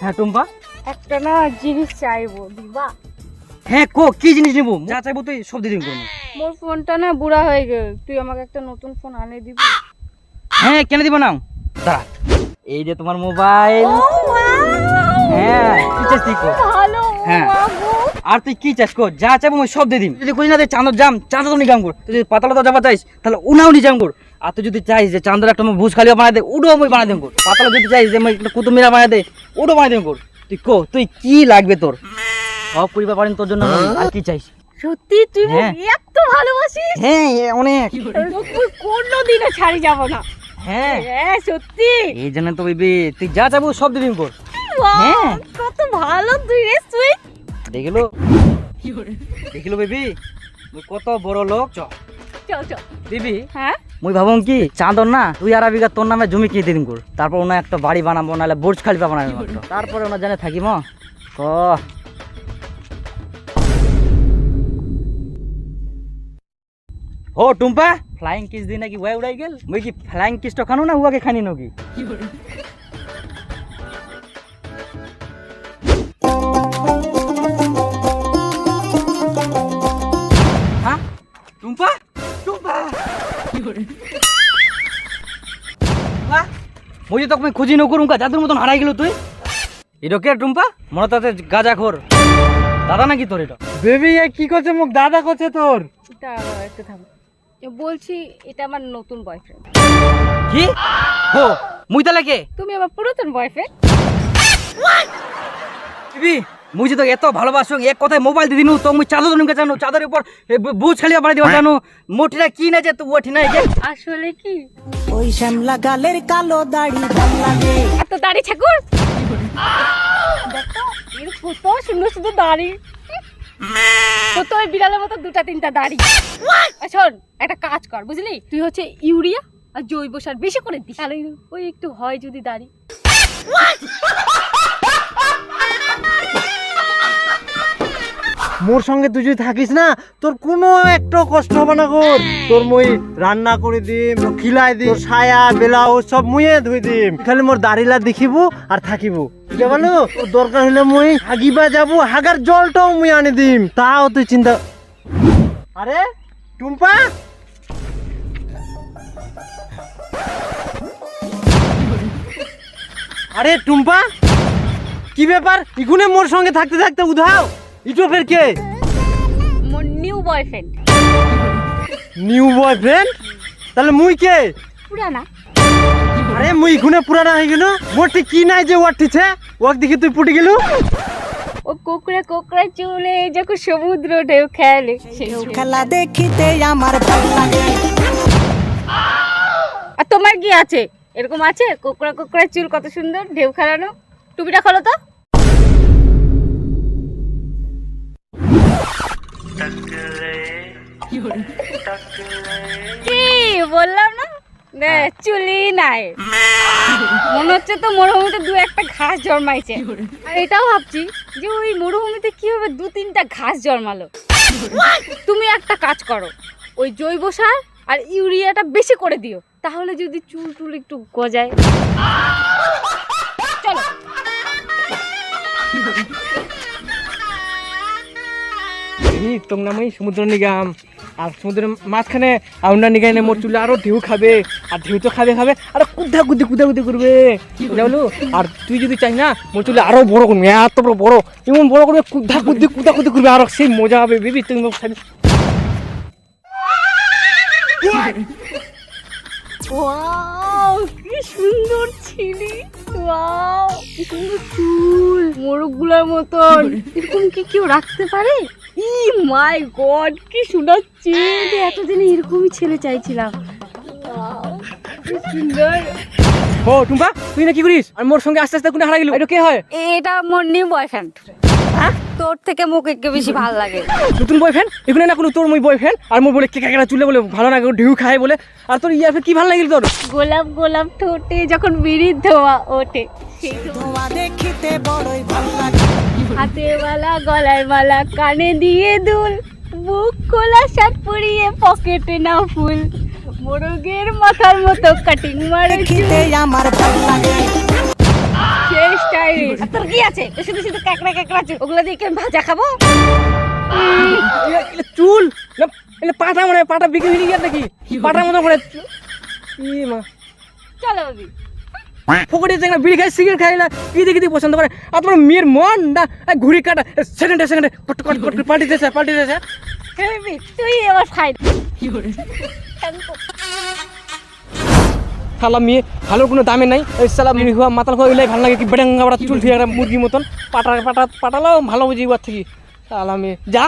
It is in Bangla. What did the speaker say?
হ্যাঁ টুম্পা, একটা না জিনিস চাইবো, দিবা? হ্যাঁ কো কি জিনিস নেবো, যা চাইবো তুই সব দিয়ে দিন করবো। মোর ফোনটা না বুড়া হয়ে গেল, তুই আমাকে একটা নতুন ফোন আনে দিবি? হ্যাঁ কেন দিব না, দাঁড়া এই যে তোমার মোবাইল। হ্যাঁ কি চাস তুই কো? ভালো হ্যাঁ। বাবু। আর তুই কি চাস কো, যা চাইবো আমি সব দিয়ে দিম। যদি কই না দে চাঁদর জাম, চাঁদর তো নিকাম কর। তুই যদি পাতালা তো যাবা চাইস তাহলে উনাও নিজাম কর। আর তুই যদি চাইস যে চাঁদর একটা ভুজ খালি বানাই দে, উডো আমি বানাই দেব কর। পাতালা যদি চাইস যে একটা কুতুব মিনার বানাই দে, উডো বানাই দেব কর। তুই কো তুই কি লাগবে তোর, সব পরিবার পারেন তোর জন্য। আর কি চাইস? সত্যি তুই হ্যাঁ। মোক এত ভালোবাসিস? হ্যাঁ অনেক। তোকে কোনোদিনও ছাড়ি যাব না। হ্যাঁ হ্যাঁ সত্যি। এই জন্য তো বেবি তুই যা চাইবো সব দিয়ে দিম কর। বাহ, হ্যাঁ। কত ভালো তুই রে, সুইট। দেখিলো দেখিলো বেবি মুই কত বড় লোক। চ চল চল। বেবি হ্যাঁ মুই ভাবুম কি চাঁদর না 2.5 বিঘা তোর নামে জমি কিনে দিন কর। তারপর ওনা একটা বাড়ি বানাবো, নাহলে বুর্জ খালিফা বানাবো মাত্র। তারপরে ওনা জানে থাকিম ক। ও টুম্পা ফ্লাইং কিস দি নাকি ওয়াই উড়াই গেল। মুই কি ফ্লাইং কিসটা খানো না উয়াকে খানি নাকি? হ্যাঁ টুম্পা টুম্পা মুই যে তোকে খুঁজি নকরুম কা জাদুর মতন হারাই গেল তুই। এটা কে টুম্পা? মনে তাতে গাঁজা খোর দাদা নাকি তোর? এটা বেবি এ কি করছে, মুখ দাদা করছে তোর? দাঁড়াও একটু থাম। বলছি এটা আমার নতুন বয়ফ্রেন্ড। কি হো মুই তাহলে কে? তুমি আমার পুরাতন বয়ফ্রেন্ড। দিবি মুই যে তো এত ভালোবাসো, এক কথায় মোবাইল দিয়ে দিনু তো মুই চাদর জনকে জানো, চাদরের উপর বুঝ খালি বানাই দিবা জানো। মোটিরা কি না যে তুই ওঠি নাই যে আসলে কি ওই শ্যামলা গালের কালো দাড়ি ভাল লাগে। এত দাড়ি ঠাকুর? দেখো এর কত সুন্দর সুন্দর দাড়ি, কত ওই বিড়ালের মতো 2-3টা দাড়ি। শোন একটা কাজ কর বুঝলি, তুই হচ্ছে ইউরিয়া আর জৈব সার বেশি করে দিস, তাহলে ওই একটু হয় যদি দাড়ি। মোর সঙ্গে তুই যদি থাকিস না, তোর কোনো একটা কষ্ট হবে না গোর। তোর মুই রান্না করে দিম, খিলাই দিম, তোর ছায়া ব্লাউজ সব মুয়ে ধুই দিম। খালি মোর দাড়িলা দেখিব আর থাকিব, ঠিক আছে? বলো তোর দরকার হলে মুই হাগিবা যাব, হাগার জলটাও মুই আনি দিম, তাও তুই চিন্তা। আরে টুম্পা, আরে টুম্পা কি ব্যাপার? ইগুনে মোর সঙ্গে থাকতে থাকতে উধাও ইটো ফের কে? মোর নিউ বয়ফ্রেন্ড। New boyfriend? তাহলে মুই কে? পুরানা। আরে মুই ইগুনে পুরানা হয়ে গেল, মোরটি কি নাই যে ওয়াটিছে ওয়াক দেখি তুই পুটি গেলু। ও কোকড়া কোকড়া চলে যখন সমুদ্র ঢেউ খেলে, ঢেউ খেলা দেখিতে আমার ভাল লাগে। আর তোমার কি আছে? এরকম আছে কোকড়া কোকড়া চুল, কত সুন্দর ঢেউ খেলানো। টুপিটা খোলো তো। কি বললাম না, চুলি নাই। মনে হচ্ছে তো মরুভূমিতে 2-1টা ঘাস জন্মাইছে। আর এটাও ভাবছি যে ওই মরুভূমিতে কিভাবে 2-3টা ঘাস জন্মালো। তুমি একটা কাজ করো, ওই জৈব সার আর ইউরিয়াটা বেশি করে দিও, তাহলে যদি চুল টুল একটু গজায়। চলো। তোর নাম সমুদ্র নিগাম, আর সমুদ্রের মাঝখানে আউন্ডা নিগাই না, মোর চুলে আরো ঢেউ খাবে, আর ঢেউ তো খাবে খাবে আর কুদা কুদি করবে, বুঝলো? আর তুই যদি চাই না মোর চুলে আরো বড় করবি, এত বড় বড় এমন বড় করবে, কুদা কুদি করবে, আর সেই মজা হবে বেবি। তুমি ওয়াও কি সুন্দর ছিলি, ওয়াও কি সুন্দর চুল, মোরগগুলোর মতন। এরকম কি কেউ রাখতে পারে? ই মাই গড কি সুন্দর চুল, এতদিন এরকমই ছেলে চাইছিলাম। ওয়াও কি সুন্দর। ও টুম্পা তুই না কি করিস? আর মোর সঙ্গে আস্তে আস্তে কোনে হারা গেল, এটা কে হয়? এটা মোর নিউ বয়ফ্রেন্ড। তোর থেকে মুখ একটু বেশি ভালো লাগে। নতুন বয়ফ্রেন্ড? এখানে না কোনো তোর মুই বয়ফ্রেন্ড, আর মোর বলে কেকা চুলে বলে ভালো লাগে, ঢেউ খায় বলে। আর তোর ইয়ার কি ভালো লাগিল তোর? গোলাপ গোলাপ ঠোঁটে যখন বিড়ির ধোয়া ওঠে, সেই ধোঁয়া দেখিতে বড়ই ভাল লাগে। হাতে মালা গলায় মালা কানে দিয়ে দুল, বুক খোলা শার্ট পরিয়ে পকেটে না ফুল, মোরগের মাথার মতো কাটিং মারে দেখিতে আমার ভাল লাগে। সেই স্টাইলিশ। তোর কি কি আছে শুধু শুধু কাকড়া কাকড়া চুল ওগুলো দিয়ে কি আমি ভাজা খাবো? এগুলা চুল না এগুলা পাটা মনে হয়, পাটা বিক্রি হয়ে গেছে নাকি পাটার মতো করে ই মা চলো ভাবি ফকটে চেঙ্গা বিড়ি খাই সিগারেট খাই না কি দেখি দিয়ে পছন্দ করে আর তোমার মেয়ের মন না ঘুরি কাটা সেকেন্ডে সেকেন্ডে পট পট পট পাল্টি দিয়েছে হ্যাঁ ভাবি তুই এবার ফাইন শালা মেয়ে ভালো কোনো দামে নাই ওই শালা মেয়ে হওয়া মাতাল হওয়া এলাই ভালো লাগে কি বেডাঙ্গা বাড়া চুল ঠিক একটা মুরগির মতন পাটালাও ভালো বুঝি ওর থেকে শালা মেয়ে যা